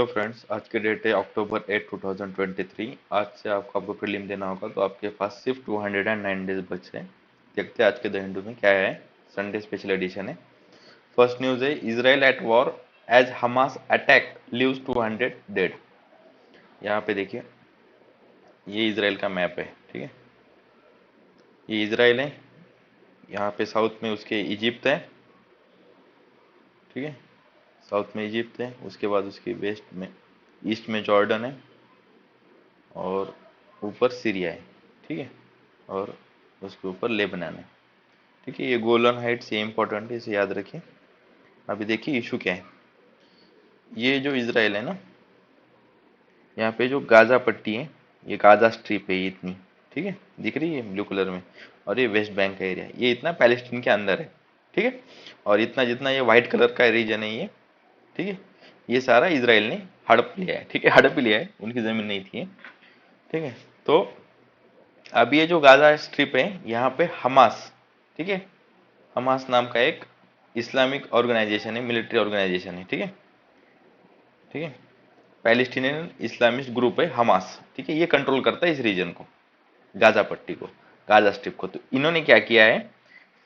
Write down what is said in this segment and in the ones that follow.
तो फ्रेंड्स, आज की डेट है अक्टूबर 8 2023। आज से आपको प्रीलिम देना होगा, तो आपके पास सिर्फ 209 डेज बचे हैं। देखते हैं आज के द हिंदू में क्या है। संडे स्पेशल एडिशन है। फर्स्ट न्यूज है, Israel at war as Hamas attack leaves 200 dead. यहाँ पे देखिए, ये इजराइल का मैप है। ठीक है, ये इजराइल है। यहाँ पे साउथ में उसके इजिप्ट है। ठीक है, साउथ में इजिप्ट है, उसके बाद उसकी वेस्ट में ईस्ट में जॉर्डन है, और ऊपर सीरिया है। ठीक है, और उसके ऊपर लेबनान है। ठीक है, ये गोलन हाइट्स, ये इंपॉर्टेंट है, इसे याद रखिए। अभी देखिए इशू क्या है। ये जो इसराइल है ना, यहाँ पे जो गाजा पट्टी है, ये गाजा स्ट्रिप है, ये इतनी। ठीक है, दिख रही है ब्लू कलर में। और ये वेस्ट बैंक का एरिया, ये इतना पैलेस्टीन के अंदर है। ठीक है, और इतना जितना ये व्हाइट कलर का रीजन है ये, ठीक है, ये सारा इसराइल ने हड़प लिया है। ठीक है, हड़प लिया है, उनकी जमीन नहीं थी ये। ठीक है, तो अब ये जो गाजा स्ट्रिप है, यहाँ पे हमास, ठीक है, हमास नाम का एक इस्लामिक ऑर्गेनाइजेशन है, मिलिट्री ऑर्गेनाइजेशन है। ठीक है, ठीक है, पैलेस्टीनियन इस्लामिस्ट ग्रुप है हमास। ठीक है, ये कंट्रोल करता है इस रीजन को, गाजा पट्टी को, गाजा स्ट्रिप को। तो इन्होंने क्या किया है,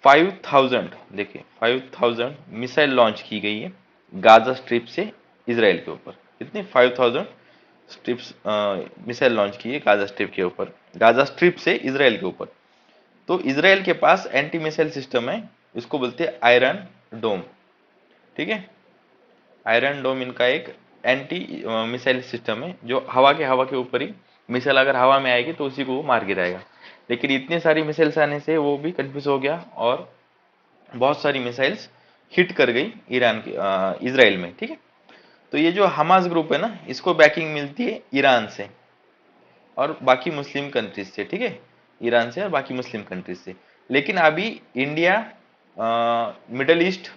5000, देखिए 5000 मिसाइल लॉन्च की गई है गाजा स्ट्रिप से इसराइल के ऊपर। कितने, 5000 स्ट्रिप्स मिसाइल लॉन्च की है गाजा स्ट्रिप के ऊपर, गाजा स्ट्रिप से इसराइल के ऊपर। तो इसराइल के पास एंटी मिसाइल सिस्टम है, इसको बोलते हैं आयरन डोम। ठीक है, आयरन डोम इनका एक एंटी मिसाइल सिस्टम है, जो हवा के ऊपर ही, मिसाइल अगर हवा में आएगी तो उसी को वो मार गिराएगा। लेकिन इतनी सारी मिसाइल्स आने से वो भी कंफ्यूज हो गया, और बहुत सारी मिसाइल्स हिट कर गई ईरान की, इसराइल में। ठीक है, तो ये जो हमास ग्रुप है ना, इसको बैकिंग मिलती है ईरान से और बाकी मुस्लिम कंट्रीज से। ठीक है, ईरान से और बाकी मुस्लिम कंट्रीज से। लेकिन अभी India, middle east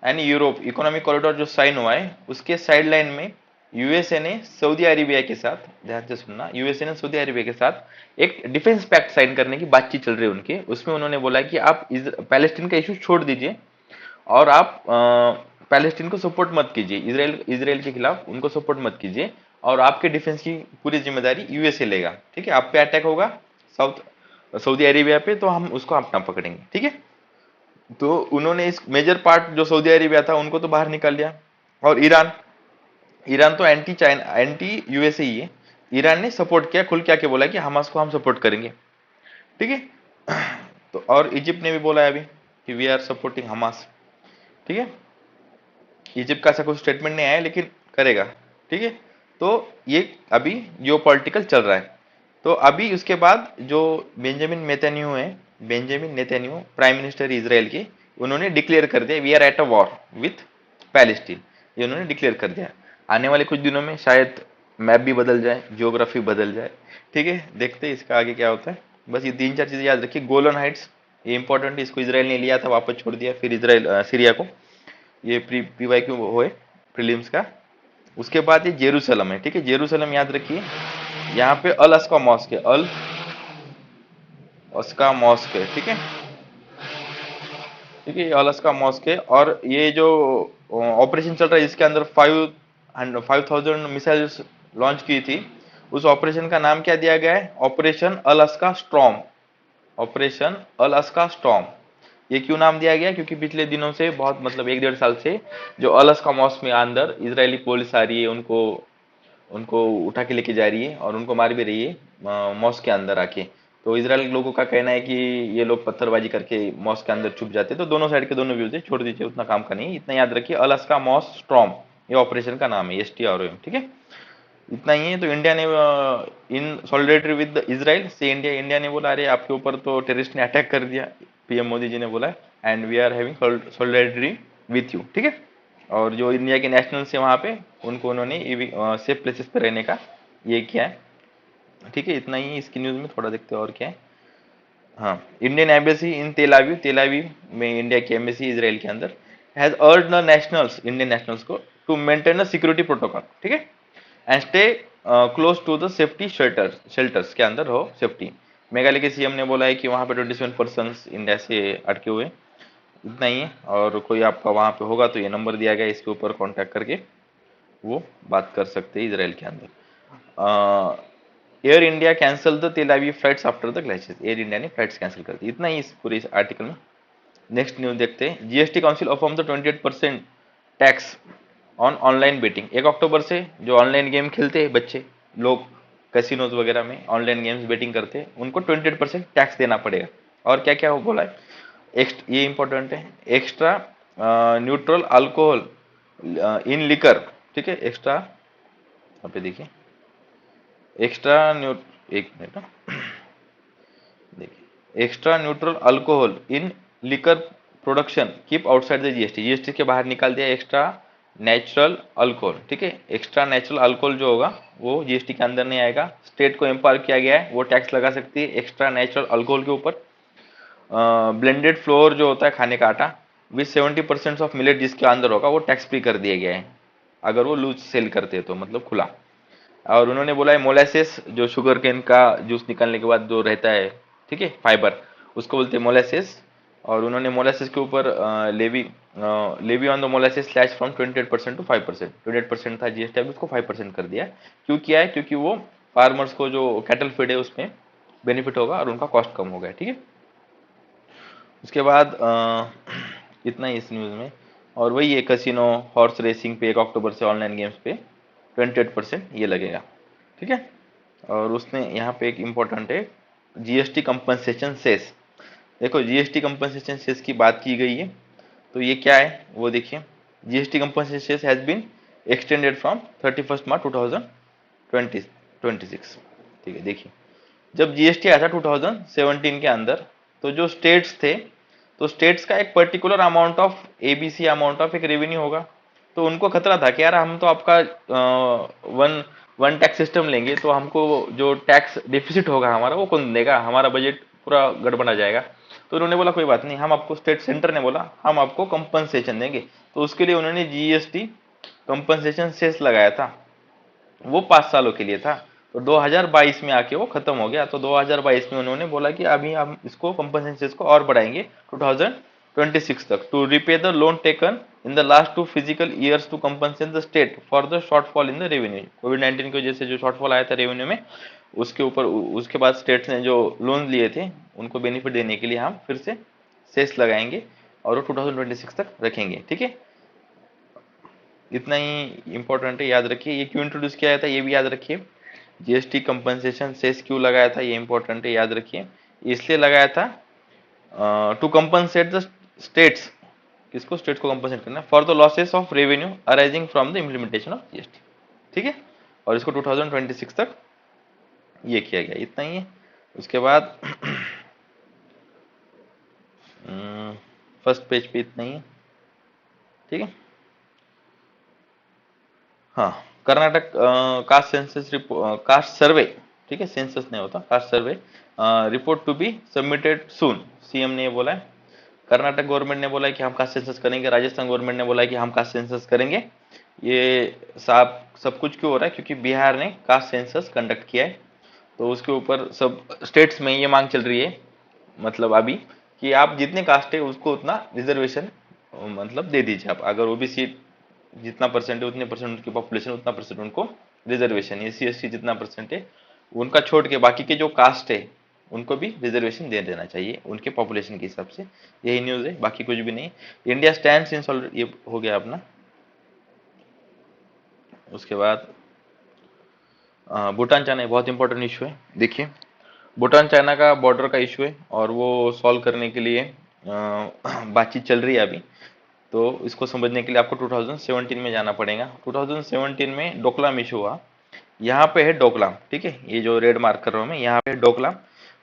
and Europe economic corridor जो साइन हुआ है, उसके साइड लाइन में यूएसए ने सऊदी अरेबिया के साथ, ध्यान से सुनना, यूएसए ने सऊदी अरेबिया के साथ एक डिफेंस पैक्ट साइन करने की बातचीत चल रही है उनके। उसमें उन्होंने बोला कि आप पैलेस्टीन का इशू छोड़ दीजिए, और आप पैलेस्टीन को सपोर्ट मत कीजिए, इसराइल इसराइल के खिलाफ उनको सपोर्ट मत कीजिए, और आपके डिफेंस की पूरी जिम्मेदारी यूएसए लेगा। ठीक है, आप पे अटैक होगा साउथ सऊदी अरेबिया पे, तो हम उसको अपना पकड़ेंगे। ठीक है, तो उन्होंने इस मेजर पार्ट जो सऊदी अरेबिया था उनको तो बाहर निकाल लिया। और ईरान, ईरान तो एंटी चाइना एंटी यूएसए ही है। ईरान ने सपोर्ट किया, खुल के आके बोला कि हमास को हम सपोर्ट करेंगे। ठीक है, तो और इजिप्ट ने भी बोला है अभी कि वी आर सपोर्टिंग हमास। ठीक है, इजिप्ट का ऐसा कुछ स्टेटमेंट नहीं आया, लेकिन करेगा। ठीक है, तो ये अभी जियो पॉलिटिकल चल रहा है। तो अभी उसके बाद जो बेंजामिन नेतन्याहू है, Benjamin Netanyahu prime minister Israel के, उन्होंने डिक्लेयर कर दिया we are at a war with Palestine. ये उन्होंने डिक्लेयर कर दिया। आने वाले कुछ दिनों में शायद मैप भी बदल जाए, जियोग्राफी बदल जाए। ठीक है, देखते हैं इसका आगे क्या होता है। बस ये तीन चार चीजें याद रखिए। गोलन हाइट्स, ये इंपॉर्टेंट है, इसको इसराइल ने लिया था, वापस छोड़ दिया फिर इसराइल सीरिया को। ये पी वाई क्यू हो प्रीलिम्स का। उसके बाद ये जेरूसलम है। ठीक है, जेरूसलम याद रखिए, यहाँ पे अल अस्का मॉस्क है, अल अस्का मॉस्क है। ठीक है, ठीक है, ये अल अस्का मॉस्क है। और ये जो ऑपरेशन चल रहा है, इसके अंदर 5000 मिसाइल्स लॉन्च की थी। उस ऑपरेशन का नाम क्या दिया गया है, ऑपरेशन अल अस्का स्ट्रॉम। ऑपरेशन अल अस्का स्टॉर्म। ये क्यों नाम दिया गया, क्योंकि पिछले दिनों से बहुत, मतलब एक डेढ़ साल से जो अल अस्का मॉस्क में अंदर इजरायली पुलिस आ रही है, उनको उनको उठा के लेके जा रही है और उनको मार भी रही है मॉस्क के अंदर आके। तो इसराइल लोगों का कहना है कि ये लोग पत्थरबाजी करके मॉस्क के अंदर छुप जाते हैं। तो दोनों साइड के दोनों व्यूज है, छोड़ दीजिए, उतना काम का नहीं। इतना याद रखिए, अल अस्का मॉस्क स्ट्रॉम, ये ऑपरेशन का नाम है, STROM। ठीक है, इतना ही है। तो इंडिया ने इन सॉलिडेरिटी विद इसराइल से, इंडिया ने बोला अरे आपके ऊपर तो टेररिस्ट ने अटैक कर दिया, PM मोदी जी ने बोला, and we are having solidarity with you. ठीक है, और जो इंडिया के नेशनल्स है वहाँ पे, उनको उन्होंने सेफ प्लेसेस पे रहने का ये किया है। ठीक है, इतना ही इसकी न्यूज़ में। थोड़ा देखते हैं और क्या है। हाँ, इंडियन एम्बेसी इन तेलावीव, तेलावीव में इंडिया की एम्बेसी इसराइल के अंदर, has urged the nationals, Indian nationals को, to maintain the security protocol. ठीक है, and stay close to the safety shelters, shelters के अंदर हो सेफ्टी। मेघालय के CM ने बोला है कि वहाँ पे 27% इंडिया से अटके हुए। इतना ही है। और कोई आपका वहाँ पे होगा तो ये नंबर दिया गया है, इसके ऊपर कांटेक्ट करके वो बात कर सकते हैं इसराइल के अंदर। एयर इंडिया कैंसल द तेल Aviv flights after the clashes, air India ने फ्लाइट्स कैंसिल कर दी। इतना ही इस पूरे इस आर्टिकल में। नेक्स्ट न्यूज देखते हैं, GST council affirm the 28% tax on online betting. 1 अक्टूबर से जो ऑनलाइन गेम खेलते हैं बच्चे लोग, कैसीनोज वगैरह में ऑनलाइन गेम्स बेटिंग करते हैं, उनको 28% टैक्स देना पड़ेगा। और क्या क्या वो बोला है, ये इंपॉर्टेंट है, एक्स्ट्रा न्यूट्रल अल्कोहल इन लिकर, ठीक है, एक्स्ट्रा, यहाँ पे देखिए, एक्स्ट्रा न्यू, एक मिनट, देखिए, extra neutral alcohol in liquor production keep outside the GST, GST के बाहर निकाल दिया एक्स्ट्रा नेचुरल अल्कोहल, ठीक है। एक्स्ट्रा नेचुरल अल्कोहल जो होगा वो जीएसटी के अंदर नहीं आएगा। स्टेट को एम्पावर किया गया है, वो टैक्स लगा सकती है एक्स्ट्रा नेचुरल अल्कोहल के ऊपर। ब्लेंडेड फ्लोर जो होता है खाने का आटा विथ 70% ऑफ मिलेट जिसके अंदर होगा वो टैक्स फ्री कर दिया गया है, अगर वो लूज सेल करते हैं तो, मतलब खुला। और उन्होंने बोला है मोलासेस, जो शुगर केन का जूस निकालने के बाद जो रहता है, ठीक है, फाइबर, उसको बोलते हैं मोलासेस। और उन्होंने मोलासेस के ऊपर levy on the molasses slash from 28% to 5%, 28% था जीएसटी, अभी उसको 5% कर दिया। क्यों किया है, क्योंकि वो फार्मर्स को जो कैटल फीड है उसमें बेनिफिट होगा और उनका कॉस्ट कम हो गया, ठीक है। उसके बाद इतना ही इस न्यूज़ में। और वही है, कसिनो हॉर्स रेसिंग पे 1 अक्टूबर से ऑनलाइन गेम्स पे 28% ये लगेगा, ठीक है। और उसने यहाँ पे एक इम्पोर्टेंट है, जीएसटी कंपनसेशन सेस। देखो जीएसटी कंपनसेशन सेस की बात की गई है, तो ये क्या है वो देखिए, GST compensation cess has been extended from 31 March 2026, ठीक है। देखिए जब जीएसटी आया था 2017 के अंदर, तो जो स्टेट्स थे, तो स्टेट्स का एक particular amount of ABC amount of एक रेवेन्यू होगा, तो उनको खतरा था कि यार हम तो आपका वन वन टैक्स सिस्टम लेंगे तो हमको जो टैक्स डिफिसिट होगा हमारा वो कौन देगा, हमारा बजट पूरा गड़बड़ा जाएगा। तो उन्होंने बोला कोई बात नहीं, हम आपको, स्टेट सेंटर ने बोला हम आपको कंपनसेशन देंगे, तो उसके लिए उन्होंने जीएसटी कंपनसेशन सेस लगाया था। वो 5 सालों के लिए था, तो 2022 में आके वो खत्म हो गया। तो 2022 में उन्होंने बोला कि अभी हम इसको कंपनसेशन को और बढ़ाएंगे 2026 तक, to repay the loan taken in the last 2 physical years to compensate the state for the shortfall in the revenue. कोविड-19 की वजह से जो शॉर्टफॉल आया था रेवेन्यू में, उसके ऊपर उसके बाद स्टेट्स ने जो लोन लिए थे उनको बेनिफिट देने के लिए हम फिर से सेस लगाएंगे और वो 2026 तक रखेंगे, ठीक है। इतना ही इंपॉर्टेंट है, याद रखिए। ये क्यों इंट्रोड्यूस किया था ये भी याद रखिए, जीएसटी कंपनसेशन सेस क्यों लगाया था ये इंपॉर्टेंट है, याद रखिए। इसलिए लगाया था टू कंपनसेट द स्टेट्स, किसको, स्टेट्स को कंपनसेट करना, for the losses of revenue arising from the implementation of GST, ठीक है। और इसको 2026 तक ये किया गया, इतना ही है। उसके बाद फर्स्ट पेज पे इतना ही है, ठीक है। हाँ, Karnataka caste census caste survey, ठीक है, सेंसस नहीं होता, caste survey report to be submitted soon, CM ने ये बोला है। कर्नाटक गवर्नमेंट ने बोला है कि हम कास्ट सेंसस करेंगे, राजस्थान गवर्नमेंट ने बोला है कि हम कास्ट सेंसस करेंगे। ये सब कुछ क्यों हो रहा है, क्योंकि बिहार ने कास्ट सेंसस कंडक्ट किया है, तो उसके ऊपर सब स्टेट्स में ये मांग चल रही है, मतलब अभी, कि आप जितने कास्ट है उसको उतना रिजर्वेशन मतलब दे दीजिए आप, अगर ओबीसी जितना परसेंट है उतने परसेंट उनकी पॉपुलेशन, उतना परसेंट उनको रिजर्वेशन, एससी एसटी जितना परसेंट है उनका छोड़ के बाकी के जो कास्ट है उनको भी रिजर्वेशन दे देना चाहिए उनके पॉपुलेशन के हिसाब से। यही न्यूज़ है, बाकी कुछ भी नहीं। इंडिया स्टैंड्स इन सॉलिड, ये हो गया अपना। उसके बाद भूटान चाइना बहुत इंपॉर्टेंट इशू है, देखिए भूटान चाइना का बॉर्डर का इशू है और वो सॉल्व करने के लिए बातचीत चल रही है अभी। तो इसको समझने के लिए आपको 2017 में जाना पड़ेगा। 2017 में डोकलाम इशू हुआ, यहाँ पे है डोकलाम, ठीक है, ये जो रेड मार्क कर रहा हूँ मैं, यहाँ पे है डोकलाम।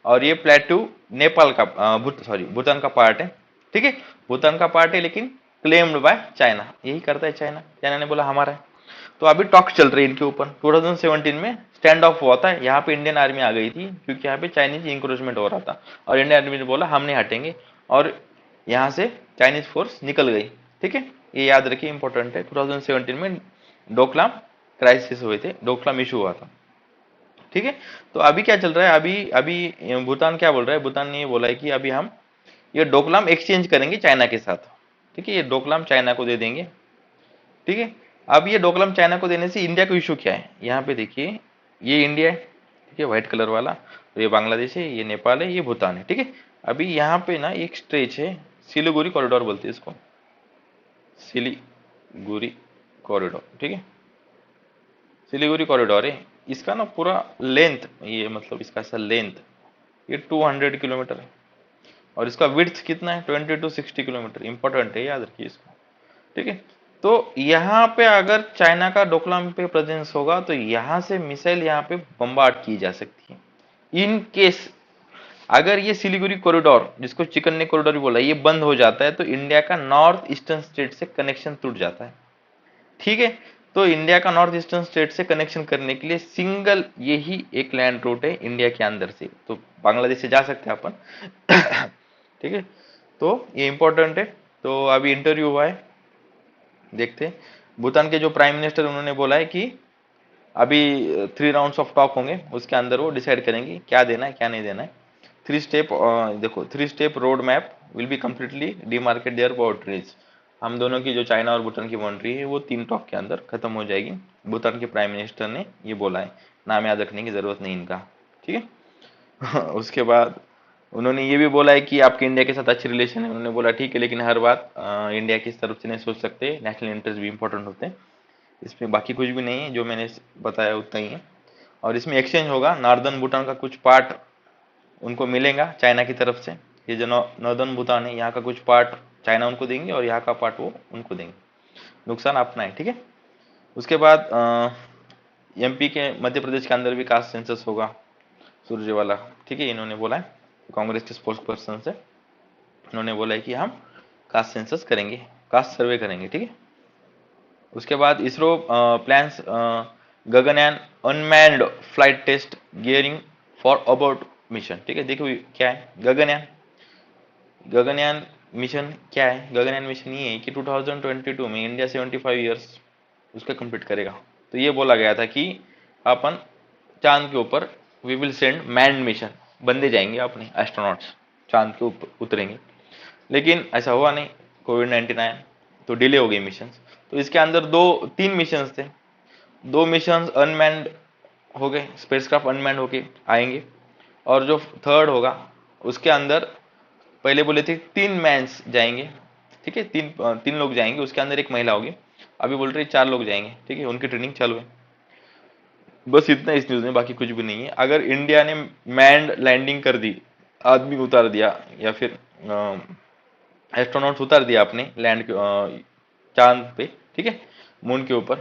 और ये प्लेटू नेपाल का भूटान का पार्ट है, ठीक है, भूटान का पार्ट है, लेकिन क्लेम्ड बाय चाइना, यही करता है चाइना, चाइना ने बोला हमारा है। तो अभी टॉक चल रही है इनके ऊपर। 2017 में स्टैंड ऑफ हुआ था, यहाँ पे इंडियन आर्मी आ गई थी क्योंकि यहाँ पे चाइनीज इंक्रोचमेंट हो रहा था, और इंडियन आर्मी ने बोला हम नहीं हटेंगे, और यहाँ से चाइनीज फोर्स निकल गई, ठीक है। ये याद रखिए, इंपॉर्टेंट है। 2017 में डोकलाम क्राइसिस हुए थे, डोकलाम इशू हुआ था, ठीक है। तो अभी क्या चल रहा है, अभी अभी भूटान क्या बोल रहा है, भूटान ने ये बोला है कि अभी हम ये डोकलाम एक्सचेंज करेंगे चाइना के साथ, ठीक है, ये डोकलाम चाइना को दे देंगे, ठीक है। अब ये डोकलाम चाइना को देने से इंडिया को इशू क्या है, यहाँ पे देखिए, ये इंडिया है, ठीक है, व्हाइट कलर वाला, और ये बांग्लादेश है, ये नेपाल है, ये भूटान है, ठीक है। अभी यहाँ पे ना एक स्ट्रेच है, सिलीगुड़ी कॉरिडोर बोलते हैं इसको, सिलीगुड़ी कॉरिडोर, ठीक है, सिलीगुड़ी कॉरिडोर है। इसका ना पूरा लेंथ, ये मतलब इसका ऐसा लेंथ, ये 200 किलोमीटर है, और इसका विड्थ कितना है, 20 to 60 किलोमीटर। इंपॉर्टेंट है, याद रखिए इसको, ठीक है। तो यहाँ पे अगर चाइना का डोकलाम पे प्रेजेंस होगा तो यहाँ से मिसाइल यहाँ पे बम्बार्ड की जा सकती है। इन केस अगर ये सिलीगुड़ी कॉरिडोर, जिसको चिकन ने कॉरिडोर भी बोला, ये बंद हो जाता है तो इंडिया का नॉर्थ ईस्टर्न स्टेट से कनेक्शन टूट जाता है, ठीक है। तो इंडिया का नॉर्थ ईस्टर्न स्टेट से कनेक्शन करने के लिए सिंगल यही एक लैंड रूट है इंडिया के अंदर से, तो बांग्लादेश से जा सकते हैं अपन ठीक है। तो ये इंपॉर्टेंट है। तो अभी इंटरव्यू हुआ है, देखते हैं। भूटान के जो प्राइम मिनिस्टर, उन्होंने बोला है कि अभी 3 राउंड्स ऑफ टॉक होंगे, उसके अंदर वो डिसाइड करेंगे क्या देना है क्या नहीं देना है। 3 स्टेप, देखो, 3 step road map will be completely demarcate their boundaries. हम दोनों की जो चाइना और भूटान की बाउंड्री है वो 3 टॉक के अंदर खत्म हो जाएगी। भूटान के प्राइम मिनिस्टर ने ये बोला है, नाम याद रखने की जरूरत नहीं इनका, ठीक है उसके बाद उन्होंने ये भी बोला है कि आपके इंडिया के साथ अच्छे रिलेशन है। उन्होंने बोला ठीक है, लेकिन हर बात इंडिया की तरफ से नहीं सोच सकते, नेशनल इंटरेस्ट भी इंपॉर्टेंट होते हैं। इसमें बाकी कुछ भी नहीं है, जो मैंने बताया उतना ही है। और इसमें एक्सचेंज होगा, नॉर्दर्न भूटान का कुछ पार्ट उनको मिलेगा चाइना की तरफ से। ये जो नॉर्दर्न भूटान है, यहाँ का कुछ पार्ट चाइना उनको देंगे और यहाँ का पार्ट वो उनको देंगे, नुकसान अपना है, ठीक है। उसके बाद एमपी के, मध्य प्रदेश के अंदर भी कास्ट सेंसस होगा, सुरजेवाला, ठीक है, इन्होंने बोला है, कांग्रेस के स्पोक्स पर्सन से उन्होंने बोला है कि हम कास्ट सेंसस करेंगे, कास्ट सर्वे करेंगे, ठीक है। उसके बाद ISRO plans Gaganyaan unmanned flight test gearing for about mission, ठीक है। देखो क्या है गगनयान। गगनयान मिशन क्या है, गगनयान मिशन ये है कि 2022 में इंडिया 75 ईयर्स उसका कंप्लीट करेगा। तो ये बोला गया था कि अपन चांद के ऊपर we will send manned mission, बंदे जाएंगे अपने एस्ट्रोनॉट्स, चांद के ऊपर उतरेंगे। लेकिन ऐसा हुआ नहीं, कोविड-19 आया तो डिले हो गई मिशन। तो इसके अंदर 3 मिशन थे, 2 मिशन अनमैन्ड हो गए, स्पेसक्राफ्ट अनमैन्ड होके आएंगे, और जो थर्ड होगा उसके अंदर पहले बोले थे 3 मैन्स जाएंगे, ठीक है, 3 लोग जाएंगे, उसके अंदर एक महिला होगी। अभी बोल रहे 4 लोग जाएंगे, ठीक है, उनकी ट्रेनिंग चालू है। बस इतना इस न्यूज में, बाकी कुछ भी नहीं है। अगर इंडिया ने मैंड लैंडिंग कर दी, आदमी उतार दिया, या फिर एस्ट्रोनॉट्स उतार दिया अपने लैंड चांद पे, ठीक है, मून के ऊपर,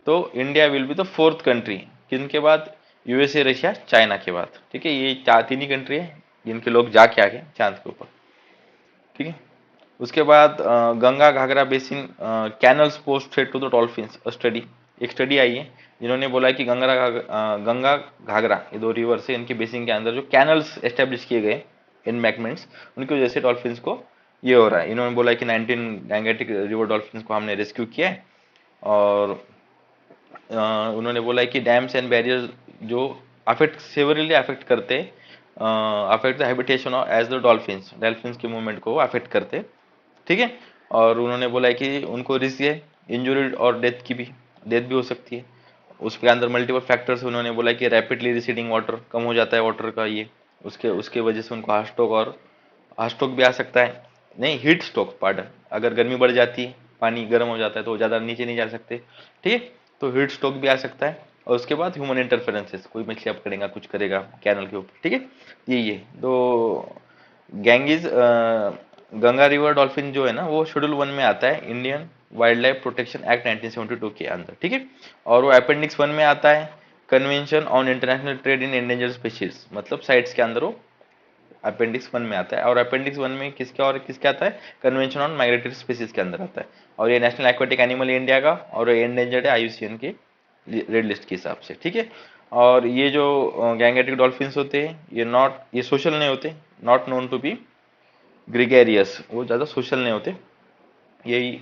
तो India will be the fourth country, किनके बाद, यूएसए, रशिया, चाइना के बाद, ठीक है। ये 3 ही कंट्री है जिनके लोग जाके आ गए चांद के ऊपर, ठीक है। उसके बाद Ganga Ghaghara basin canals post threat to the dolphins study, एक स्टडी आई है जिन्होंने बोला है कि गंगा घाघरा, ये 2 रिवर्स है, इनके बेसिन के अंदर जो कैनल्स एस्टेब्लिश किए गए, इनमैकमेंट्स, उनकी वजह से डॉल्फिन्स को ये हो रहा है। इन्होंने बोला है कि 19 गैंगेटिक रिवर डॉल्फिन्स को हमने रेस्क्यू किया है, और उन्होंने बोला है कि डैम्स एंड बैरियर्स जो अफेक्ट सेवरली अफेक्ट करते, affect the habitation as the dolphins, dolphins के मूवमेंट को अफेक्ट करते, ठीक है। और उन्होंने बोला है कि उनको रिस्क है इंजुरी और डेथ भी हो सकती है। उसके अंदर मल्टीपल फैक्टर्स, उन्होंने बोला है कि रैपिडली रिसीडिंग वाटर, कम हो जाता है वाटर का ये, उसके उसके वजह से उनको हार्ट स्ट्रोक भी आ सकता है, नहीं, हीट स्ट्रोक, पार्डन, अगर गर्मी बढ़ जाती है, पानी गर्म हो जाता है तो ज़्यादा नीचे नहीं जा सकते, ठीक है, तो हीट स्ट्रोक भी आ सकता है। और उसके बाद ह्यूमन इंटरफेरेंसेस, कोई मछली पकड़ेगा, कुछ करेगा कैनल के ऊपर, ठीक है। ये तो गैंगीज गंगा रिवर डॉल्फिन जो है ना, वो शेड्यूल 1 में आता है, Indian wild life protection act 1972 के अंदर, ठीक है। और वो अपेंडिक्स 1 में आता है, convention on international trade in endangered species, मतलब साइट्स के अंदर वो अपेंडिक्स 1 में आता है। और अपेंडिक्स 1 में किसके आता है, कन्वेंशन ऑन माइग्रेटरी स्पीसीज के अंदर आता है। और ये नेशनल एक्वेटिक एनिमल है इंडिया का, और ये एंडेंजर्ड है आईयूसीएन के रेड लिस्ट के हिसाब से, ठीक है। और ये जो गैंगेटिक डॉल्फिन्स होते हैं, ये सोशल नहीं होते, not known to be gregarious, वो ज़्यादा सोशल नहीं होते, यही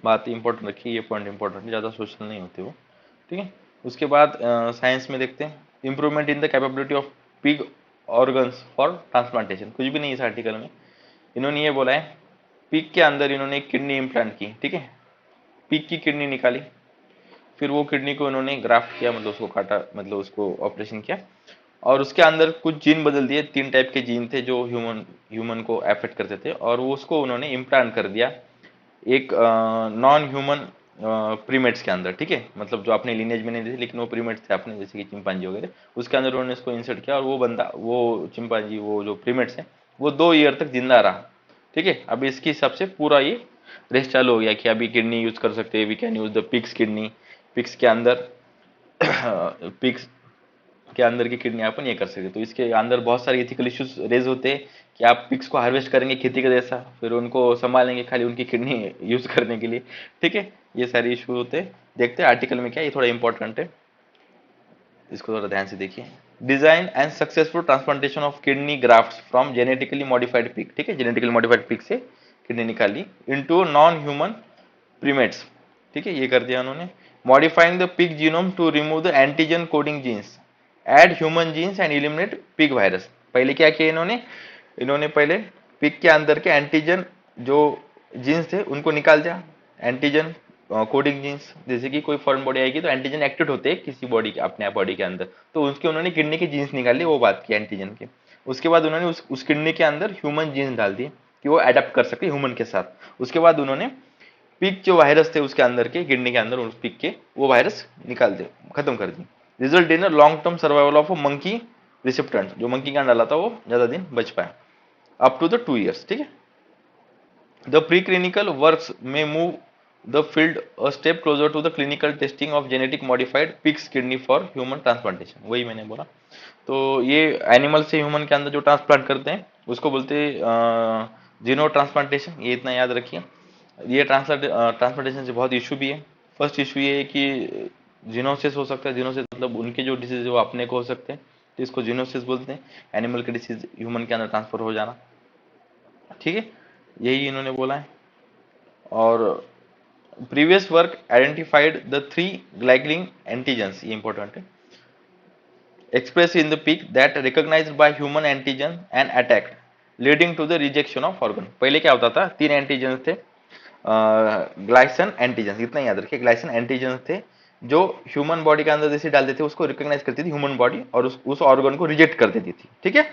बात इंपॉर्टेंट रखिए, ये पॉइंट इंपॉर्टेंट है, ज़्यादा सोशल नहीं होते वो, ठीक है। उसके बाद साइंस में देखते हैं, improvement in the capability of pig organs for transplantation, कुछ भी नहीं है इस आर्टिकल में। इन्होंने ये बोला है, पिग के अंदर इन्होंने एक किडनी इम्प्लांट की, ठीक है, पिग की किडनी निकाली, फिर वो किडनी को उन्होंने ग्राफ्ट किया, मतलब उसको काटा, मतलब उसको ऑपरेशन किया, और उसके अंदर कुछ जीन बदल दिए। 3 टाइप के जीन थे जो ह्यूमन ह्यूमन को अफेक्ट करते थे, और वो उसको उन्होंने इम्प्लांट कर दिया एक नॉन ह्यूमन प्रीमेट्स के अंदर, ठीक है, मतलब जो अपने लिनेज में नहीं थे लेकिन वो प्रीमेट्स थे अपने, जैसे कि चिंपांजी वगैरह, उसके अंदर उन्होंने इसको इंसर्ट किया, और वो बंदा, वो चिंपांजी, वो जो प्रीमेट्स है, वो 2 ईयर तक जिंदा रहा, ठीक है। अभी इसके हिसाब से पूरा ये रेस चालू हो गया कि अभी किडनी यूज कर सकते हैं, we can use the pigs kidney, pigs के अंदर पिग्स के अंदर की किडनी अपन ये कर सकते। तो इसके अंदर बहुत सारे इथिकल इश्यूज रेज होते हैं कि आप पिग्स को हार्वेस्ट करेंगे खेती के जैसा, फिर उनको संभालेंगे खाली उनकी किडनी यूज करने के लिए, ठीक है, ये सारे इशू होते हैं। देखते हैं आर्टिकल में क्या, ये थोड़ा इंपॉर्टेंट है, इसको थोड़ा ध्यान से देखिए। Design and successful transplantation of kidney graft from genetically modified pig, ठीक है, जेनेटिकली मॉडिफाइड पिग से किडनी निकाली इनटू नॉन ह्यूमन प्रीमेट्स, ठीक है, ये कर दिया उन्होंने। Modifying the pig genome to remove the antigen coding genes, add human genes and eliminate pig virus. पहले क्या किया इन्होंने, इन्होंने पहले पिग के अंदर के एंटीजन जो जीन्स थे उनको निकाल दिया, एंटीजन कोडिंग जीन्स, जैसे कि कोई फॉरेन बॉडी आएगी तो एंटीजन एक्टिव होते हैं किसी बॉडी के, अपने बॉडी के अंदर, तो उसके उन्होंने किडनी के जीन्स निकाल लिए, वो बात की एंटीजन के। उसके बाद उन्होंने उस किडनी के अंदर ह्यूमन जीन्स डाल दिए कि वो अडेप्ट कर सके ह्यूमन के साथ। उसके बाद उन्होंने पिग जो वायरस थे उसके अंदर के, किडनी के अंदर उस पिग के, वो वायरस निकाल दे, खत्म कर दी। Result in long term survival of a monkey recipient, जो मंकी का डाला था वो ज्यादा दिन बच पाया, अप टू द 2 years, ठीक है। द प्री क्लिनिकल वर्क्स में move the field a step closer to the clinical testing of genetic modified pigs kidney for human transplantation, वही मैंने बोला। तो ये एनिमल से ह्यूमन के अंदर जो ट्रांसप्लांट करते हैं उसको बोलते हैं जीनो ट्रांसप्लांटेशन, ये इतना याद रखिए। ये ट्रांसप्लांटेशन से बहुत इशू भी है। फर्स्ट इशू ये है कि जीनोसिस हो सकता है, जीनोसिस मतलब उनके जो डिसीज है वो अपने को हो सकते हैं, तो इसको जीनोसिस बोलते हैं, एनिमल के डिसीज ह्यूमन के अंदर ट्रांसफर हो जाना, ठीक है, यही इन्होंने बोला है। और previous work identified the 3 glycan antigens, ये इंपॉर्टेंट है, expressed in the peak that recognized by human antigen and attacked leading to the rejection of organ। पहले क्या होता था, 3 एंटीजन थे, ग्लाइसन एंटीजन, इतना ही याद रखिए, ग्लाइसन एंटीजन थे जो ह्यूमन बॉडी के अंदर जैसे डालते थे उसको रिकॉग्नाइज करती थी ह्यूमन बॉडी, और उस ऑर्गन को रिजेक्ट कर देती थी, ठीक है।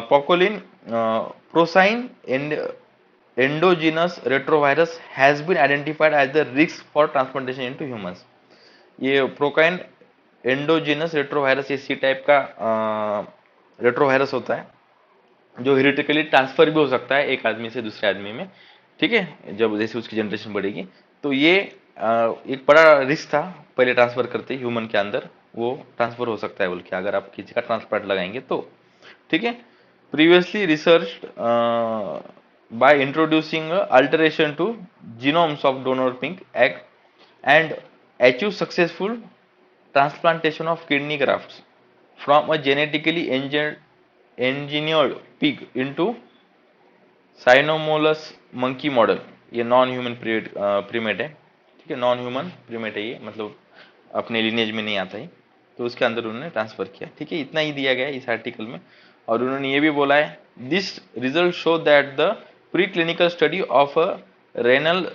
पॉकोलिन porcine and endogenous retrovirus has been identified as the risk for transplantation into humans. ये प्रोकाइन एंडोजिनस रेट्रोवायरस इसी टाइप का रेट्रोवायरस होता है जो हेरिडिटली ट्रांसफर भी हो सकता है एक आदमी से दूसरे आदमी में, ठीक है, जब जैसे उसकी जनरेशन बढ़ेगी। तो ये एक बड़ा रिस्क था पहले ट्रांसफर करते ह्यूमन के अंदर, वो ट्रांसफर हो सकता है बोल के अगर आप किसी का ट्रांसप्लांट लगाएंगे तो, ठीक है। Previously research by introducing alteration to genomes of donor pink egg and achieve successful transplantation of kidney grafts from a genetically engineered pig into cynomolgus monkey model. ये नॉन ह्यूमन प्रीमेट है, ठीक है, non human primate है ये, मतलब अपने lineage में नहीं आता है, तो उसके अंदर उन्होंने ट्रांसफर किया, ठीक है, इतना ही दिया गया है इस आर्टिकल में। और उन्होंने ये भी बोला है, this result show that the pre clinical study of a renal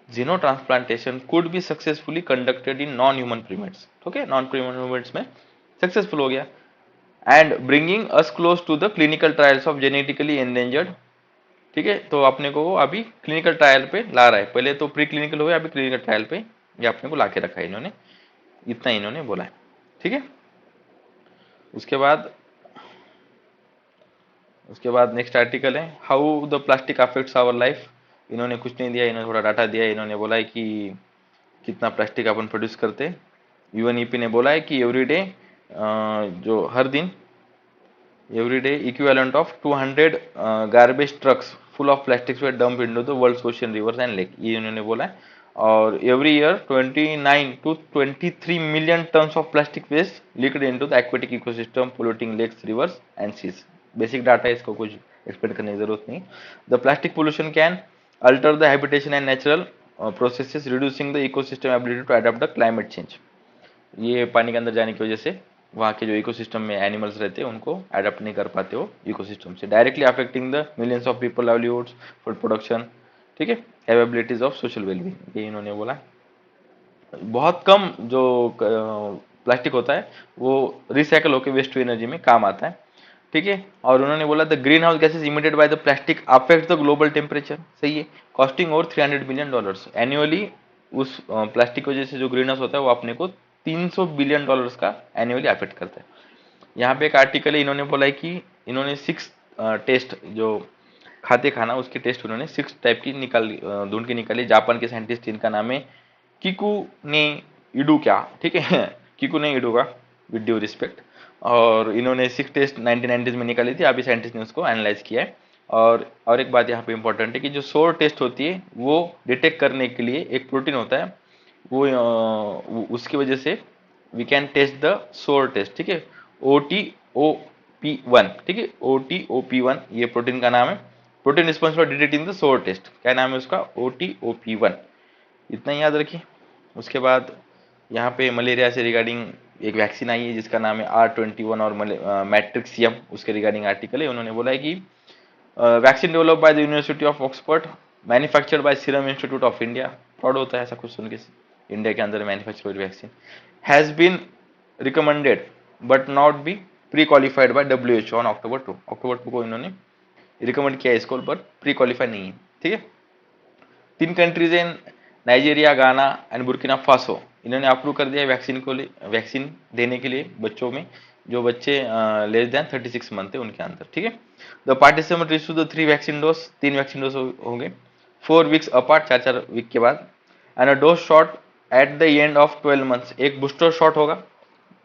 xenotransplantation could be successfully conducted in non-human primates, okay, non-human primates में सक्सेसफुल हो गया, and bringing us close to the clinical trials of genetically endangered, ठीक है। तो अपने को वो अभी क्लिनिकल ट्रायल पे ला रहा है, पहले तो प्री क्लिनिकल हो गया, अभी क्लिनिकल ट्रायल पे ये अपने को ला के रखा है इन्होंने, इतना इन्होंने बोला है, ठीक है। उसके बाद उसके बाद नेक्स्ट आर्टिकल है, how the plastic affects our life. इन्होंने कुछ नहीं दिया, इन्होंने थोड़ा डाटा दिया, इन्होंने बोला है कि कितना प्लास्टिक अपन प्रोड्यूस करते हैं। यूएनईपी ने बोला है कि एवरी डे, जो हर दिन, every day equivalent of 200 garbage trucks full of plastics we dump into the world's ocean rivers and lake, ये इन्होंने बोला है। और every year 29 to 23 million tons of plastic waste leaked into the aquatic ecosystem polluting lakes rivers and seas. Basic data है, इसको कुछ explain करने की जरूरत नहीं। The plastic pollution can alter the habitation and natural processes reducing the ecosystem ability to adopt the climate change. ये पानी के अंदर जाने की वजह से वहाँ के जो इकोसिस्टम में एनिमल्स रहते हैं उनको अडॉप्ट नहीं कर पाते हो इकोसिस्टम से, directly affecting the millions of people livelihoods food production, ठीक है। कैपेबिलिटीज ऑफ सोशल वेलबींग, ये इन्होंने बोला। बहुत कम जो प्लास्टिक होता है वो रिसाइकल होकर वेस्ट टू एनर्जी में काम आता है, ठीक है। और उन्होंने बोला the green house gases emitted by the plastic affect the global temperature, सही है, कॉस्टिंग ओवर $300 बिलियन एनुअली। उस प्लास्टिक की वजह से जो ग्रीन हाउस होता है वो अपने को $300 बिलियन का एनुअली अफेक्ट करता है। यहाँ पे एक आर्टिकल है, इन्होंने बोला है कि इन्होंने 6 टेस्ट जो खाते खाना उसके टेस्ट उन्होंने 6 टाइप की ढूंढ के निकाली। जापान के साइंटिस्ट, इनका नाम है किकू ने इडू, क्या, ठीक है किकू ने इडू का, विद ड्यू रिस्पेक्ट। और इन्होंने 6 टेस्ट 1990s में निकाली थी, अभी साइंटिस्ट ने उसको एनालाइज किया है। और एक बात यहाँ पे इंपॉर्टेंट है कि जो सोर टेस्ट होती है वो डिटेक्ट करने के लिए एक प्रोटीन होता है, उसकी वजह से we can taste the sour taste, ठीक है। OTOP1, ठीक है, OTOP1 ये प्रोटीन का नाम है, protein responsible for detecting the sour test, क्या नाम है उसका, OTOP1, इतना ही याद रखिए। उसके बाद यहाँ पे मलेरिया से रिगार्डिंग एक वैक्सीन आई है जिसका नाम है R21 और मैट्रिक्सियम, उसके रिगार्डिंग आर्टिकल है। उन्होंने बोला है कि vaccine develop by the university of Oxford, manufactured by serum institute of India, fraud होता है ऐसा कुछ सुन के, इंडिया के अंदर मैन्युफैक्चर हुई vaccine, has been recommended but not be pre qualified by WHO on October 2 को इन्होंने रिकमेंड किया इसको, बट प्री क्वालिफाई नहीं है, ठीक है। 3 कंट्रीज इन नाइजीरिया, गाना एंड बुर्किना फासो, इन्होंने अप्रूव कर दिया वैक्सीन को, वैक्सीन देने के लिए बच्चों में, जो बच्चे लेस देन 36 मंथ है उनके अंदर, ठीक है। The participant receive the 3 vaccine dose, 3 vaccine dose होंगे 4 वीक्स अपार्ट, 4 4 वीक के बाद, and a dose shot at the end of 12 months, एक बूस्टर शॉट होगा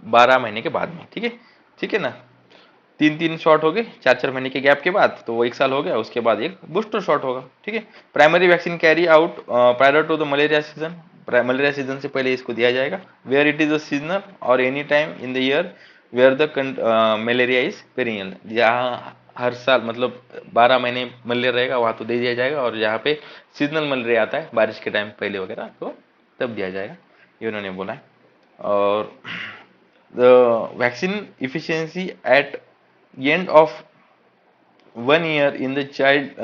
12 महीने के बाद में, ठीक है, ठीक है ना। 3 3 शॉट हो गए 4 4 महीने के गैप के बाद, तो वो 1 साल हो गया, उसके बाद एक बूस्टर शॉट होगा, ठीक है। Primary vaccine carry out prior to the malaria season, malaria season से पहले इसको दिया जाएगा, where it is a seasonal और any time in the year where the malaria is perennial, जहाँ हर साल मतलब 12 महीने मलेरिया रहेगा वहाँ तो दे दिया जाएगा, और जहाँ पे सीजनल मलेरिया आता है बारिश के टाइम पहले वगैरह तो तब दिया जाएगा, ये उन्होंने बोला है। और the vaccine efficiency at end of 1 year in the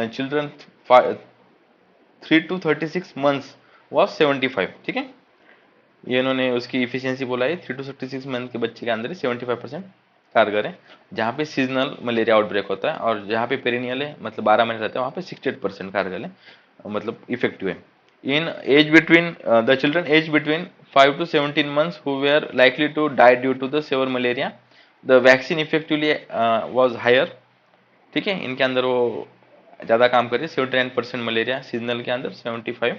children 3 to 36 months was 75, ठीक है। ये इन्होंने उसकी इफिशियंसी बोला है 3 to 36 मंथ के बच्चे के अंदर 75% कारगर है, जहाँ पे सीजनल मलेरिया आउटब्रेक होता है, और जहाँ पे पेरिनियल है मतलब 12 महीने रहता है वहाँ पे 68% कारगर है, मतलब इफेक्टिव है। In age between the children aged between 5 to 17 months who were likely to die due to the severe malaria, the vaccine effectively was higher, ठीक है। इनके अंदर वो ज़्यादा काम कर रही है, 79% मलेरिया सीजनल के अंदर, 75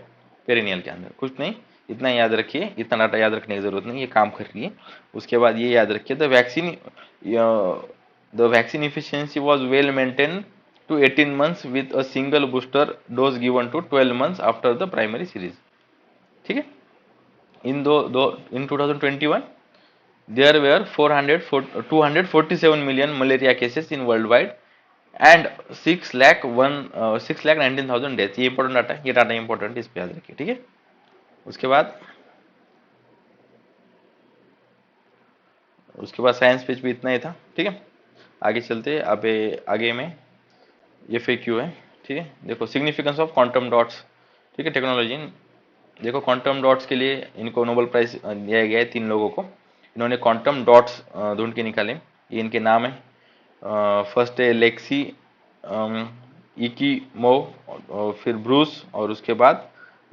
पेरिनियल के अंदर, कुछ नहीं, इतना याद रखिए, इतना डाटा याद रखने की जरूरत नहीं, ये काम कर रही है। उसके बाद ये याद रखिए the vaccine efficiency was well maintain to 18 months with a single booster dose given to 12 months after the primary series, ठीक है। इन 2021 there were 247 million malaria cases in worldwide and 6 lakh 19,000 death, ये इंपॉर्टेंट डाटा है, ये data important, इस पे याद रखिए, ठीक है। उसके बाद साइंस पेज पे इतना ही था, ठीक है। आगे चलते, अब आगे में ये FAQ है, ठीक है। देखो सिग्निफिकेंस ऑफ क्वांटम डॉट्स, ठीक है, टेक्नोलॉजी। देखो क्वांटम डॉट्स के लिए इनको नोबेल प्राइज दिया गया है 3 लोगों को, इन्होंने क्वांटम डॉट्स ढूंढ के निकाले, ये इनके नाम है। फर्स्ट है लेक्सी इकीमो, और फिर ब्रूस, और उसके बाद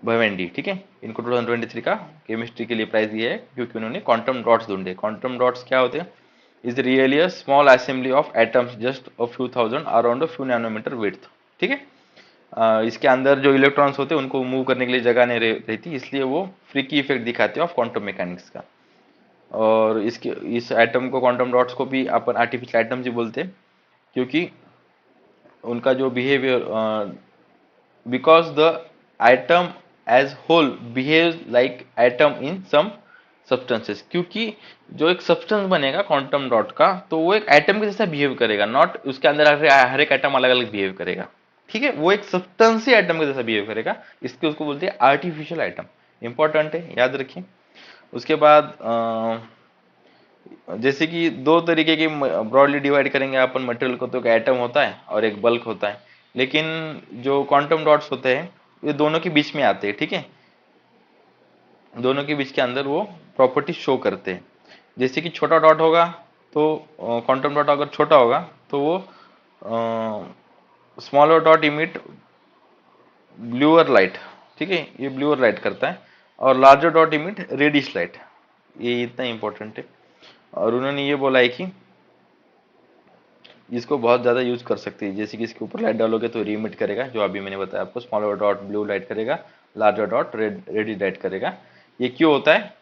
भवेंडी, ठीक है। इनको 2023 का केमिस्ट्री के लिए प्राइज दिया है क्योंकि उन्होंने क्वांटम डॉट्स ढूंढे। क्वांटम डॉट्स क्या होते हैं, is really a small assembly of atoms just a few thousand around a few nanometer width, ठीक है। इसके अंदर जो इलेक्ट्रॉन्स होते हैं उनको मूव करने के लिए जगह नहीं रहती, इसलिए वो फ्रीकी इफेक्ट दिखाते हैं ऑफ क्वांटम मैकेनिक्स का। और इस एटम को, क्वांटम डॉट्स को भी अपन आर्टिफिशियल एटम्स ही बोलते हैं, क्योंकि उनका जो behaviour, because the atom as whole behave like atom in some substances, क्योंकि जो एक सब्सटेंस बनेगा क्वांटम डॉट का तो वो एक एटम के जैसा बिहेव करेगा, नॉट उसके अंदर हर एक एटम अलग अलग बिहेव करेगा, ठीक है। वो एक सब्सटेंस ही एटम के जैसा बिहेव करेगा, इसके उसको बोलते हैं आर्टिफिशियल एटम, इंपॉर्टेंट है, याद रखिए। उसके बाद जैसे कि 2 तरीके की ब्रॉडली डिवाइड करेंगे अपन मटेरियल को, तो एक एटम होता है और एक बल्क होता है, लेकिन जो क्वांटम डॉट्स होते हैं ये दोनों के बीच में आते हैं, ठीक है, दोनों के बीच के अंदर वो प्रॉपर्टी शो करते हैं। जैसे कि छोटा डॉट होगा तो क्वांटम डॉट अगर छोटा होगा तो वो smaller dot emit bluer light, ठीक है, ये ब्लूअर लाइट करता है, और larger dot emit reddish light, ये इतना इंपॉर्टेंट है। और उन्होंने ये बोला है कि इसको बहुत ज़्यादा यूज कर सकते हैं, जैसे कि इसके ऊपर लाइट डालोगे तो रीमिट करेगा, जो अभी मैंने बताया आपको, स्मॉलर डॉट ब्लू लाइट करेगा, लार्जर डॉट रेड लाइट करेगा। ये क्यों होता है?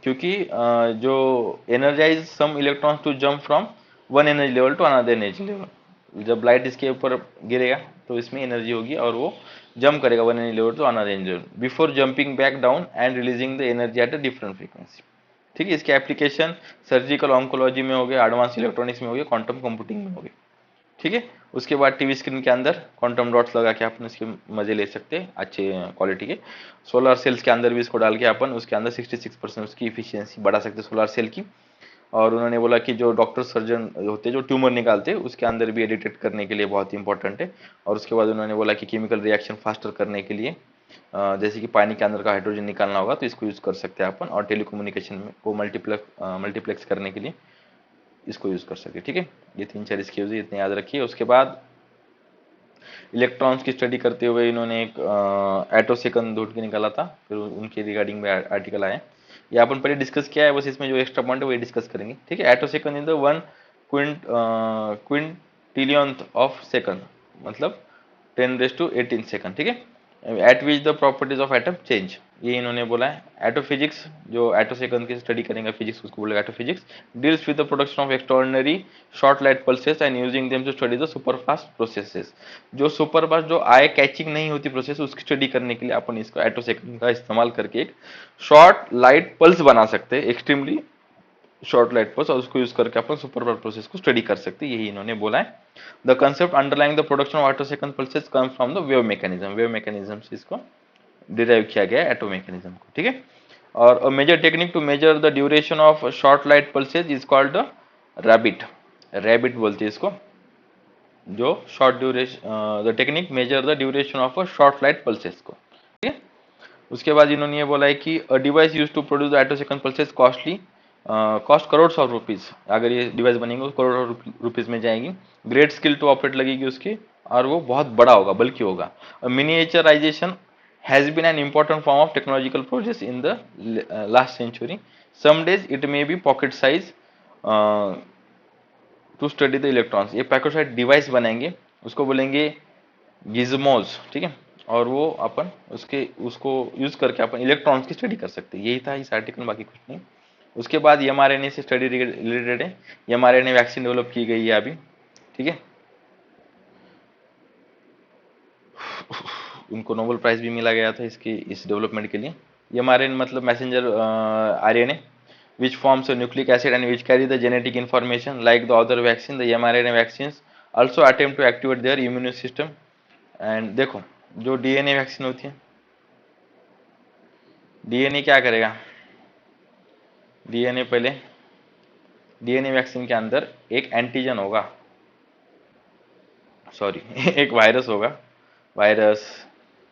क्योंकि जो energize some electrons to jump from one energy level to another energy level, जब लाइट इसके ऊपर गिरेगा तो इसमें एनर्जी होगी और वो जंप करेगा one energy level to another energy level before jumping back down and releasing the energy at a different frequency. ठीक है, इसके एप्लीकेशन सर्जिकल ऑन्कोलॉजी में हो गए, एडवांस इलेक्ट्रॉनिक्स में हो गए, क्वांटम कंप्यूटिंग में हो गए। ठीक है, उसके बाद टीवी स्क्रीन के अंदर क्वांटम डॉट्स लगा के अपन इसके मजे ले सकते हैं अच्छे क्वालिटी के। सोलर सेल्स के अंदर भी इसको डाल के अपन उसके अंदर 66% उसकी इफिशियंसी बढ़ा सकते हैं सोलर सेल की। और उन्होंने बोला कि जो डॉक्टर सर्जन होते हैं जो ट्यूमर डिटेक्ट हैं उसके अंदर भी डिटेक्ट करने के लिए बहुत इंपॉर्टेंट है। और उसके बाद उन्होंने बोला कि केमिकल रिएक्शन फास्टर करने के लिए जैसे कि पानी के अंदर का हाइड्रोजन निकालना होगा तो इसको यूज कर सकते हैं अपन, और टेलीकम्युनिकेशन में को मल्टीप्लेक्स करने के लिए इसको यूज कर सकते हैं। ठीक है, ये 3-4 इसके यूज इतने याद रखिए। उसके बाद इलेक्ट्रॉन्स की स्टडी करते हुए इन्होंने एक एटोसेकंड ढूंढ के निकाला था, फिर उनके रिगार्डिंग में आर्टिकल आए। ये अपन पहले डिस्कस किया है, बस इसमें जो एक्स्ट्रा पॉइंट है वही डिस्कस करेंगे। ठीक है, attosecond in the one quintillionth of second, मतलब 10⁻18 सेकंड। ठीक है, at which the properties of atom change, ये इन्होंने बोला है। एटोफिजिक्स, जो एटो सेकंड की स्टडी करेंगे फिजिक्स उसको बोलेगा attophysics, deals with the production of extraordinary short light pulses and using them to study the super fast processes. जो सुपर फास्ट, जो आई कैचिंग नहीं होती प्रोसेस, उसकी स्टडी करने के लिए अपन इसको एटो सेकंड का इस्तेमाल करके एक शॉर्ट लाइट पल्स बना सकते हैं, एक्सट्रीमली शॉर्ट लाइट पल्स, और उसको यूज करके अपन सुपर फास्ट प्रोसेस को स्टडी कर सकते हैं, यही इन्होंने बोला है। The concept underlying the production of attosecond pulses come from the wave mechanism, wave mechanism से इसको डिराइव किया गया है एटो मैकेनिज्म को। ठीक है, और measure technique to measure the duration of short light pulses is called rabbit, rabbit बोलते हैं इसको, जो short duration the technique measure the duration of a short light pulses को। ठीक है, उसके बाद इन्होंने ये बोला है कि a device use to produce the attosecond pulses costly, cost crore of rupees, अगर ये डिवाइस बनेंगे तो करोड़ रुपीज में जाएंगी। ग्रेट स्किल टू ऑपरेट लगेगी उसकी, और वो बहुत बड़ा होगा, बल्कि होगा। Miniaturisation has been an important form of technological progress in the last century. Some days it may be pocket size to study the electrons. ये pocket size डिवाइस बनाएंगे, उसको बोलेंगे गिजमोज। ठीक है, और वो अपन उसको यूज करके अपन इलेक्ट्रॉन्स की स्टडी कर सकते हैं। यही था इस आर्टिकल में, बाकी कुछ नहीं। उसके बाद एमआरएनए से स्टडी रिलेटेड है, एमआरएनए वैक्सीन डेवलप की गई है अभी। ठीक है, उनको नोबेल प्राइज भी मिला गया था इसकी इस डेवलपमेंट के लिए। एमआरएनए मतलब messenger RNA which forms a nucleic acid and which carry the genetic information like the other vaccine. The mRNA vaccines also attempt to activate their immune system. And देखो, जो डीएनए वैक्सीन होती है, DNA क्या करेगा? DNA पहले, DNA vaccine के अंदर एक एंटीजन होगा, सॉरी एक वायरस होगा, वायरस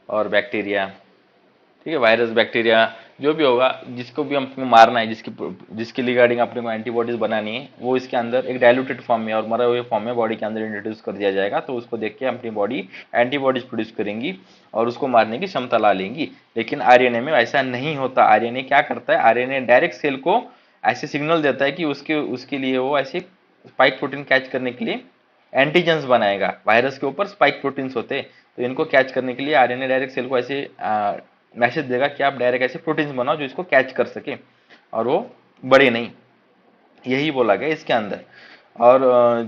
और बैक्टीरिया। ठीक है, वायरस बैक्टीरिया जो भी होगा, जिसको भी हमको मारना है, जिसके रिगार्डिंग अपने को एंटीबॉडीज बनानी है, वो इसके अंदर एक डाइल्यूटेड फॉर्म में और मरे हुए फॉर्म में बॉडी के अंदर इंट्रोड्यूस कर दिया जाएगा। तो उसको देख के अपनी बॉडी एंटीबॉडीज प्रोड्यूस करेंगी और उसको मारने की क्षमता ला लेंगी। लेकिन आरएनए में ऐसा नहीं होता। आरएनए क्या करता है? आरएनए डायरेक्ट सेल को ऐसे सिग्नल देता है कि उसके उसके लिए वो ऐसे स्पाइक प्रोटीन कैच करने के लिए एंटीजेंस बनाएगा। वायरस के ऊपर स्पाइक प्रोटीन्स होते हैं, तो इनको कैच करने के लिए आरएनए डायरेक्ट सेल को ऐसे मैसेज देगा कि आप डायरेक्ट ऐसे प्रोटीन्स बनाओ जो इसको कैच कर सके और वो बड़े नहीं, यही बोला गया इसके अंदर। और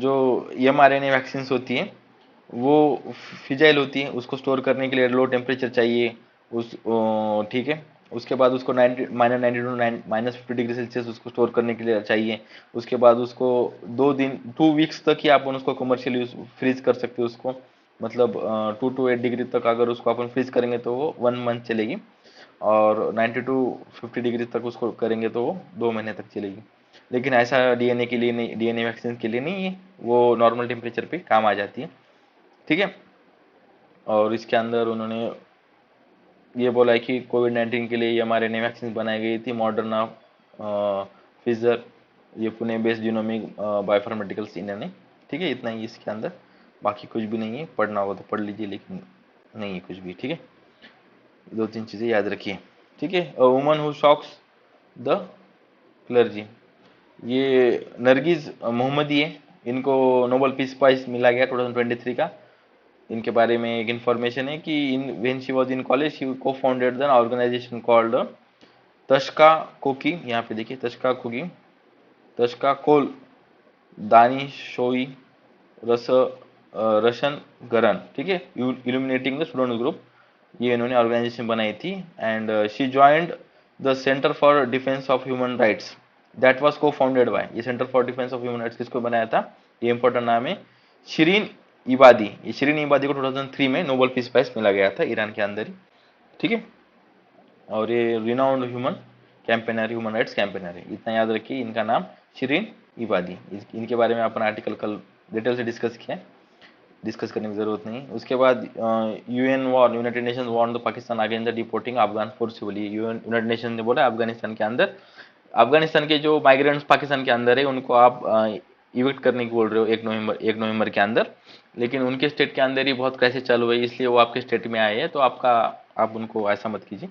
जो एमआरएनए वैक्सीन होती हैं वो फिजाइल होती है, उसको स्टोर करने के लिए लो टेम्परेचर चाहिए उस ठीक है। उसके बाद उसको -90 टू -50 डिग्री सेल्सियस उसको स्टोर करने के लिए चाहिए। उसके बाद उसको 2 वीक्स तक ही आप उसको कमर्शियल यूज फ्रीज कर सकते हो उसको, मतलब 2 to 8 डिग्री तक अगर उसको अपन फ्रीज करेंगे तो वो 1 मंथ चलेगी, और 90 to 50 डिग्री तक उसको करेंगे तो वो 2 महीने तक चलेगी। लेकिन ऐसा डीएनए के लिए नहीं, डीएनए वैक्सीन के लिए नहीं है, वो नॉर्मल टेम्परेचर पे काम आ जाती है। ठीक है, और इसके अंदर उन्होंने ये बोला है कि कोविड-19 के लिए ये हमारे नई वैक्सीन बनाई गई थी, मॉडर्ना, फिजर, ये पुणे बेस्ड जीनोमिक बायोफार्मास्यूटिकल्स इन्होंने। ठीक है, इतना ही इसके अंदर, बाकी कुछ भी नहीं है। पढ़ना हो तो पढ़ लीजिए, लेकिन नहीं है कुछ भी। ठीक है, दो तीन चीजें याद रखिए। ठीक है, a woman who shocks the clergy, ये नरगिस मोहम्मदी है, इनको नोबेल पीस प्राइज मिला गया 2023 का। इनके बारे में एक इंफॉर्मेशन है कि in when she was in college she को फाउंडेड द ऑर्गेनाइजेशन कॉल्ड तशका कोकी। यहाँ पे देखिए तशका कोकी, तशका कोल दानिशोई रस रशन गरन। ठीक है, इल्यूमिनेटिंग द स्टूडेंट ग्रुप, ये इन्होंने ऑर्गेनाइजेशन बनाई थी। And she joined the centre for defence of human rights that was को फाउंडेड बाय, ये centre for defence of human rights किसको बनाया था, ये इंपॉर्टेंट नाम है, शिरीन इबादी। ये शिरीन इबादी को 2003 में नोबेल पीस प्राइज मिला गया था, ईरान के अंदर ही। ठीक है, और ये renowned human campaigner, human rights campaigner है। इतना याद रखिए, इनका नाम शिरीन इबादी। इनके बारे में अपन आर्टिकल कल डिटेल से डिस्कस किया, डिस्कस करने की जरूरत नहीं। उसके बाद UN war, United Nation warn the Pakistan against the deporting Afghan forcefully. United Nation ने बोला अफगानिस्तान के अंदर, अफगानिस्तान के जो माइग्रेंट्स पाकिस्तान के अंदर है उनको आप इविक्ट करने की बोल रहे हो 1 नवंबर के अंदर, लेकिन उनके स्टेट के अंदर ही बहुत क्राइसिस चालू है, इसलिए वो आपके स्टेट में आए हैं। तो आप उनको ऐसा मत कीजिए,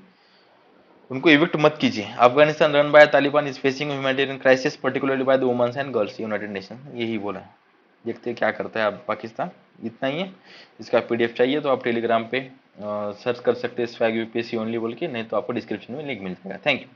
उनको इविक्ट मत कीजिए। Afghanistan run by Taliban is facing humanitarian crisis particularly by the womens and girls, United Nation यही बोला है। देखते हैं क्या करता है अब पाकिस्तान। इतना ही है। इसका पीडीएफ चाहिए तो आप टेलीग्राम पे सर्च कर सकते हैं, स्वैग यूपीएससी ओनली बोल के, नहीं तो आपको डिस्क्रिप्शन में लिंक मिल जाएगा। Thank you.